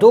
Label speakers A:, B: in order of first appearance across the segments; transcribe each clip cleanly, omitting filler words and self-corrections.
A: 2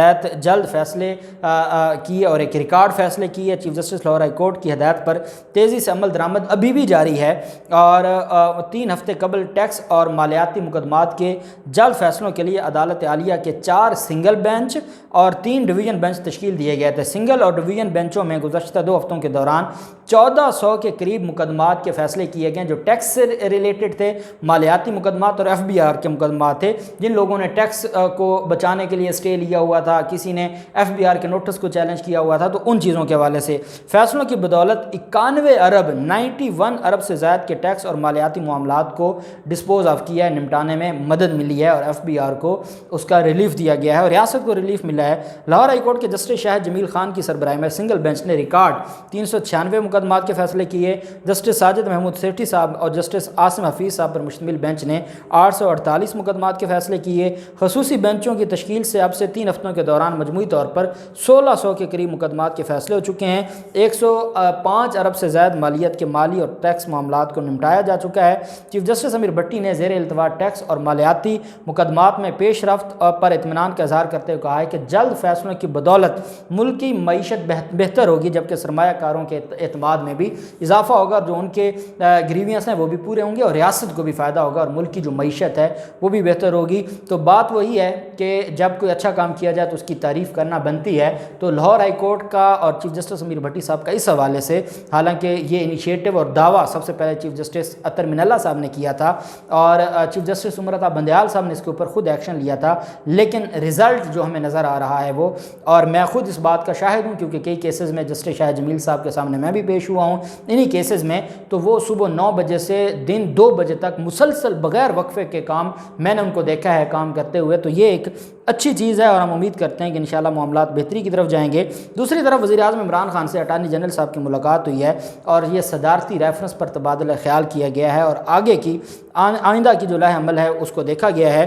A: تحت جلد فیصلے کیے اور ایک ریکارڈ فیصلے کیے۔ Chief justice Lahore high court کی ہدایت پر تیزی سے عمل درآمد ابھی بھی جاری ہے اور 3 ہفتے قبل ٹیکس اور مالیاتی مقدمات کے جلد فیصلوں کے لیے عدالت عالیہ کے 4 سنگل بینچ اور 3 ڈویژن بینچ تشکیل دیے گئے تھے۔ سنگل اور ڈویژن بینچوں میں گزشتہ 2 ہفتوں کے دوران 1400 کے قریب مقدمات کے فیصلے کیے گئے جو ٹیکس سے ریلیٹڈ تھے، مالیاتی مقدمات اور FBR کے مقدمات تھے۔ جن لوگوں نے ٹیکس کو بچانے کے لیے سٹے لیا ہوا تھا، کسی نے FBR کے نوٹس کو چیلنج کیا ہوا تھا، تو ان چیزوں کے حوالے سے فیصلوں کی بدولت 91 ارب سے زائد کے ٹیکس اور مالیاتی معاملات کو ڈسپوز آف کیا ہے، نمٹانے میں مدد ملی ہے اور FBR کو اس کا ریلیف دیا گیا ہے اور ریاست کو ریلیف ملا ہے۔ لاہور ہائی کورٹ کے جسٹس شاہد جمیل خان کی سربراہی میں سنگل بینچ نے ریکارڈ 396 مقدمات کے فیصلے کیے۔ جسٹس ساجد محمود سیٹھی صاحب اور جسٹس عاصم حفیظ صاحب پر مشتمل بینچ نے 848 مقدمات کے فیصلے کیے۔ خصوصی بینچوں کی تشکیل سے اب سے 3 ہفتوں کے دوران مجموعی طور پر 1600 کے قریب مقدمات کے فیصلے ہو چکے ہیں۔ 105 ارب سے زائد مالیت کے مالی اور ٹیکس معاملات کو نمٹایا جا چکا ہے۔ چیف جسٹس امیر بھٹی نے زیر التواء ٹیکس اور مالیاتی مقدمات میں پیش رفت پر اطمینان کا اظہار کرتے ہوئے کہا ہے کہ جلد فیصلوں کی بدولت ملک کی معیشت بہتر ہوگی، جبکہ سرمایہ کاروں کے اعتماد میں بھی اضافہ ہوگا، جو ان کے گریوینس ہیں وہ بھی پورے ہوں گے اور ریاست کو بھی فائدہ ہوگا اور ملک کی جو معیشت ہے وہ بھی بہتر ہوگی۔ تو بات وہی ہے کہ جب کوئی اچھا کام کیا جائے تو اس کی تعریف کرنا بنتی ہے۔ تو لاہور ہائی کورٹ کا اور چیف جسٹس امیر بھٹی صاحب کا اس حوالے سے، حالانکہ یہ انیشیٹو اور دعویٰ سب سے پہلے چیف جسٹس اطہر من اللہ صاحب نے کیا تھا اور چیف جسٹس عمر عطا بندیال صاحب نے اس کے اوپر خود ایکشن لیا تھا، لیکن رزلٹ جو ہمیں نظر آ رہا ہے وہ، اور میں خود اس بات کا شاہد ہوں کیونکہ کئی کیسز میں جسٹس شاہد جمیل صاحب کے سامنے میں بھی پیش ہوا ہوں، انہی کیسز میں تو وہ صبح 9 بجے سے دن 2 بجے تک مسلسل بغیر وقفے کے کام میں نے ان کو دیکھا ہے کام کرتے ہوئے۔ تو یہ ایک اچھی چیز ہے اور ہم امید کرتے ہیں کہ انشاءاللہ معاملات بہتری کی طرف جائیں گے۔ دوسری طرف وزیر اعظم عمران خان سے اٹارنی جنرل صاحب کی ملاقات ہوئی ہے اور یہ صدارتی ریفرنس پر تبادلہ خیال کیا گیا ہے اور آگے کی آئندہ کی جو لائحہ عمل ہے اس کو دیکھا گیا ہے۔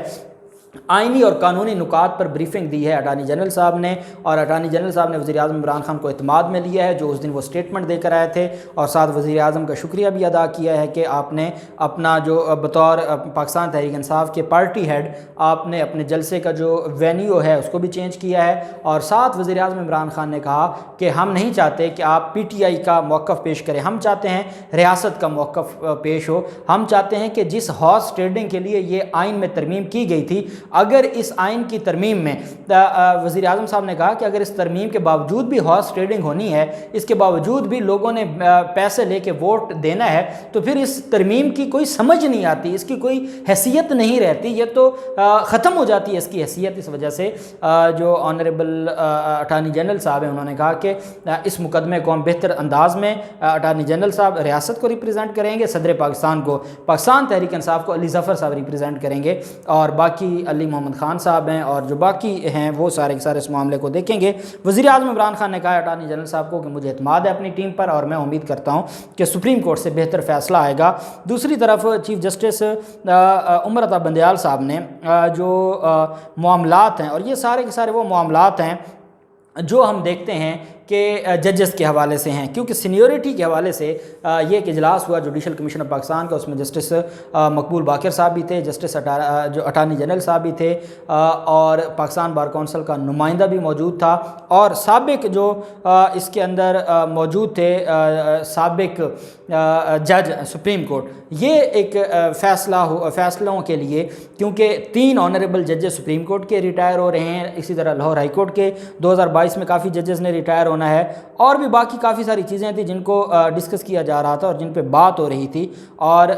A: آئینی اور قانونی نکات پر بریفنگ دی ہے اٹارنی جنرل صاحب نے، اور اٹارنی جنرل صاحب نے وزیر اعظم عمران خان کو اعتماد میں لیا ہے جو اس دن وہ سٹیٹمنٹ دے کر آئے تھے، اور ساتھ وزیر اعظم کا شکریہ بھی ادا کیا ہے کہ آپ نے اپنا جو بطور پاکستان تحریک انصاف کے پارٹی ہیڈ آپ نے اپنے جلسے کا جو وینیو ہے اس کو بھی چینج کیا ہے، اور ساتھ وزیر اعظم عمران خان نے کہا کہ ہم نہیں چاہتے کہ آپ PTI کا موقف پیش کریں، ہم چاہتے ہیں ریاست کا موقف پیش ہو، ہم چاہتے ہیں کہ جس ہارس ٹریڈنگ کے لیے یہ آئین میں ترمیم کی گئی تھی، اگر اس آئین کی ترمیم میں وزیر اعظم صاحب نے کہا کہ اگر اس ترمیم کے باوجود بھی ہارس ٹریڈنگ ہونی ہے، اس کے باوجود بھی لوگوں نے پیسے لے کے ووٹ دینا ہے، تو پھر اس ترمیم کی کوئی سمجھ نہیں آتی، اس کی کوئی حیثیت نہیں رہتی، یہ تو ختم ہو جاتی ہے اس کی حیثیت۔ اس وجہ سے جو آنریبل اٹارنی جنرل صاحب ہیں انہوں نے کہا کہ اس مقدمے کو ہم بہتر انداز میں اٹارنی جنرل صاحب ریاست کو ریپریزنٹ کریں گے، صدر پاکستان کو پاکستان تحریک انصاف کو علی ظفر صاحب ریپریزنٹ کریں گے، اور باقی علی محمد خان صاحب ہیں اور جو باقی ہیں وہ سارے کے سارے اس معاملے کو دیکھیں گے۔ وزیر اعظم عمران خان نے کہا اٹارنی جنرل صاحب کو کہ مجھے اعتماد ہے اپنی ٹیم پر اور میں امید کرتا ہوں کہ سپریم کورٹ سے بہتر فیصلہ آئے گا۔ دوسری طرف چیف جسٹس عمر عطا بندیال صاحب نے جو معاملات ہیں، اور یہ سارے کے سارے وہ معاملات ہیں جو ہم دیکھتے ہیں کہ ججز کے حوالے سے ہیں، کیونکہ سینیورٹی کے حوالے سے یہ ایک اجلاس ہوا جوڈیشل کمیشن آف پاکستان کا، اس میں جسٹس مقبول باقر صاحب بھی تھے، جسٹس جو اٹارنی جنرل صاحب بھی تھے، اور پاکستان بار کونسل کا نمائندہ بھی موجود تھا، اور سابق جو اس کے اندر موجود تھے سابق جج سپریم کورٹ۔ یہ ایک فیصلوں کے لیے، کیونکہ 3 آنریبل ججز سپریم کورٹ کے ریٹائر ہو رہے ہیں، اسی طرح لاہور ہائی کورٹ کے 2022 میں کافی ججز نے ریٹائر ہونا ہے، اور بھی باقی کافی ساری چیزیں تھیں جن کو ڈسکس کیا جا رہا تھا اور جن پہ بات ہو رہی تھی، اور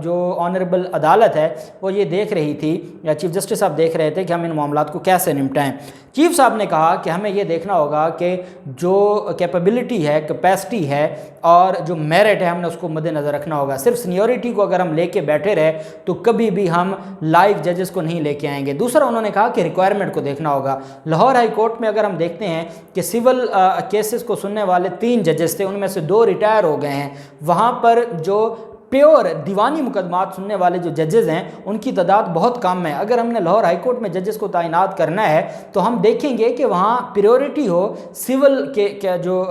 A: جو آنریبل عدالت ہے وہ یہ دیکھ رہی تھی، یا چیف جسٹس صاحب دیکھ رہے تھے کہ ہم ان معاملات کو کیسے نمٹائیں۔ چیف صاحب نے کہا کہ ہمیں یہ دیکھنا ہوگا کہ جو کیپیبلٹی ہے، کیپیسٹی ہے اور جو میرٹ ہے، ہم نے اس کو مد نظر رکھنا ہوگا۔ صرف سینیورٹی کو اگر ہم لے کے بیٹھے رہے تو کبھی بھی ہم لائق ججز کو نہیں لے کے آئیں گے۔ دوسرا انہوں نے کہا کہ ریکوائرمنٹ کو دیکھنا ہوگا۔ لاہور ہائی کورٹ میں اگر ہم دیکھتے ہیں کہ سول کیسز کو سننے والے 3 ججز تھے، ان میں سے 2 ریٹائر ہو گئے ہیں، وہاں پر جو پیور دیوانی مقدمات سننے والے جو ججز ہیں ان کی تعداد بہت کم ہے۔ اگر ہم نے لاہور ہائی کورٹ میں ججز کو تعینات کرنا ہے تو ہم دیکھیں گے کہ وہاں پریورٹی ہو سول کے جو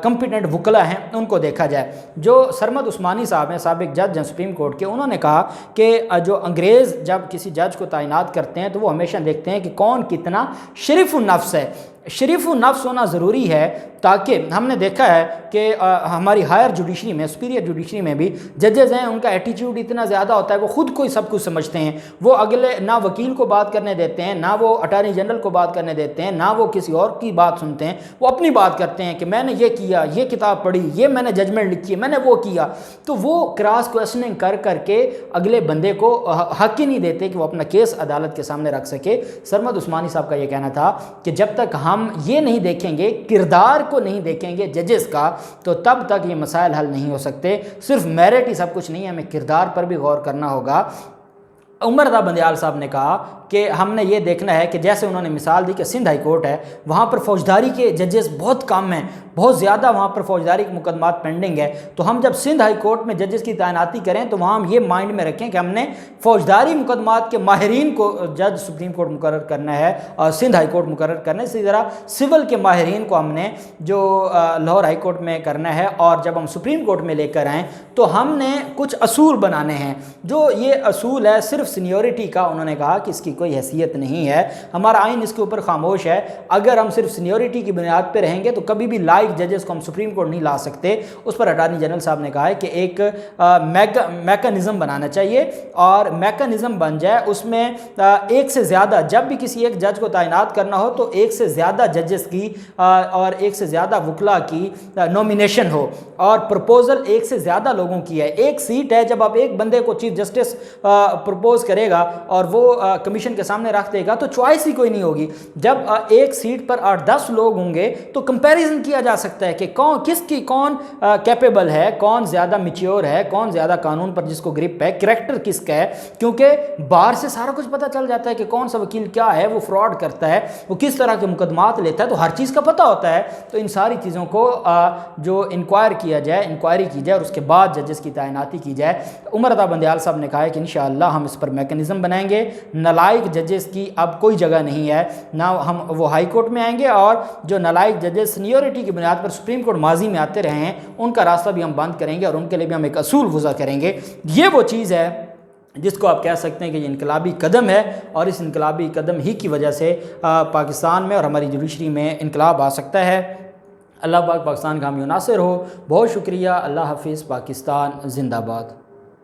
A: کمپیٹنٹ وکلا ہیں ان کو دیکھا جائے۔ جو سرمد عثمانی صاحب ہیں، سابق جج ہیں سپریم کورٹ کے، انہوں نے کہا کہ جو انگریز جب کسی جج کو تعینات کرتے ہیں تو وہ ہمیشہ دیکھتے ہیں کہ کون کتنا شریف النفس ہے۔ شریف النفس ہونا ضروری ہے، تاکہ ہم نے دیکھا ہے کہ ہماری ہائر جوڈیشری میں، سپیریئر جوڈیشری میں بھی ججز ہیں، ان کا ایٹیٹیوڈ اتنا زیادہ ہوتا ہے، وہ خود کو ہی سب کچھ سمجھتے ہیں۔ وہ اگلے نہ وکیل کو بات کرنے دیتے ہیں، نہ وہ اٹارنی جنرل کو بات کرنے دیتے ہیں، نہ وہ کسی اور کی بات سنتے ہیں، وہ اپنی بات کرتے ہیں کہ میں نے یہ کیا، یہ کتاب پڑھی، یہ میں نے ججمنٹ لکھی ہے، میں نے وہ کیا۔ تو وہ کراس کویسچننگ کر کے اگلے بندے کو حق ہی نہیں دیتے کہ وہ اپنا کیس عدالت کے سامنے رکھ سکے۔ سرمد عثمانی صاحب کا یہ کہنا تھا کہ جب تک ہم یہ نہیں دیکھیں گے، کردار کو نہیں دیکھیں گے ججز کا، تو تب تک یہ مسائل حل نہیں ہو سکتے۔ صرف میرٹ ہی سب کچھ نہیں ہے، ہمیں کردار پر بھی غور کرنا ہوگا۔ عمر رضا بندیال صاحب نے کہا کہ ہم نے یہ دیکھنا ہے کہ جیسے انہوں نے مثال دی کہ سندھ ہائی کورٹ ہے، وہاں پر فوجداری کے ججز بہت کم ہیں، بہت زیادہ وہاں پر فوجداری کے مقدمات پینڈنگ ہے۔ تو ہم جب سندھ ہائی کورٹ میں ججز کی تعیناتی کریں تو وہاں ہم یہ مائنڈ میں رکھیں کہ ہم نے فوجداری مقدمات کے ماہرین کو جج سپریم کورٹ مقرر کرنا ہے اور سندھ ہائی کورٹ مقرر کرنا ہے۔ اسی طرح سول کے ماہرین کو ہم نے جو لاہور ہائی کورٹ میں کرنا ہے، اور جب ہم سپریم کورٹ میں لے کر آئیں تو ہم نے کچھ اصول بنانے ہیں۔ جو یہ اصول ہے صرف سینیورٹی کا، انہوں نے کہا کہ اس کی کوئی حیثیت نہیں ہے، ہمارا آئین اس کے اوپر خاموش ہے۔ اگر ہم صرف سینیورٹی کی بنیاد پہ رہیں گے تو کبھی بھی لائق ججز کو ہم سپریم کورٹ نہیں لا سکتے۔ اس پر اٹارنی جنرل صاحب نے کہا ہے کہ ایک میکانزم بنانا چاہیے، اور میکانزم بن جائے اس میں ایک سے زیادہ، جب بھی کسی ایک جج کو تعینات کرنا ہو تو ایک سے زیادہ ججز کی اور ایک سے زیادہ وکلا کی نومینیشن ہو، اور پرپوزل ایک سے زیادہ لوگوں کی ہے۔ ایک سیٹ ہے، جب آپ ایک بندے کو چیف جسٹس پرپوز کرے گا اور وہ کمیشن کے سامنے رکھ دے گا تو چوائس ہی کوئی نہیں ہوگی۔ جب ایک سیٹ پر 8-10 لوگ ہوں گے تو کمپیریزن کیا جا سکتا ہے کہ کس کی کون کیپیبل ہے، کون زیادہ میچیور ہے، کون زیادہ قانون پر جس کو گرپ ہے، کریکٹر کس کا ہے، کیونکہ بار سے سارا کچھ پتہ چل جاتا ہے کہ کون سا وکیل کیا ہے، وہ فراڈ کرتا ہے، وہ کس طرح کے مقدمات لیتا ہے، تو ہر چیز کا پتہ ہوتا ہے۔ تو ان ساری چیزوں کو جو انکوائری کی جائے اور اس کے بعد ججز کی تعیناتی کی جائے۔ عمر رضا بندیال صاحب نے کہا ہے کہ انشاءاللہ ہم اس پر میکانزم بنائیں گے۔ نالائق ججز کی اب کوئی جگہ نہیں ہے، نہ ہم وہ ہائی کورٹ میں آئیں گے، اور جو نالائق ججز سینیورٹی کی بنیاد پر سپریم کورٹ ماضی میں آتے رہے ہیں ان کا راستہ بھی ہم بند کریں گے، اور ان کے لیے بھی ہم ایک اصول وضع کریں گے۔ یہ وہ چیز ہے جس کو آپ کہہ سکتے ہیں کہ یہ انقلابی قدم ہے، اور اس انقلابی قدم ہی کی وجہ سے پاکستان میں اور ہماری جوڈیشری میں انقلاب آ سکتا ہے۔ اللہ پاک پاکستان کا حامی و ناصر ہو۔ بہت شکریہ۔ اللہ حافظ۔ پاکستان زندہ باد۔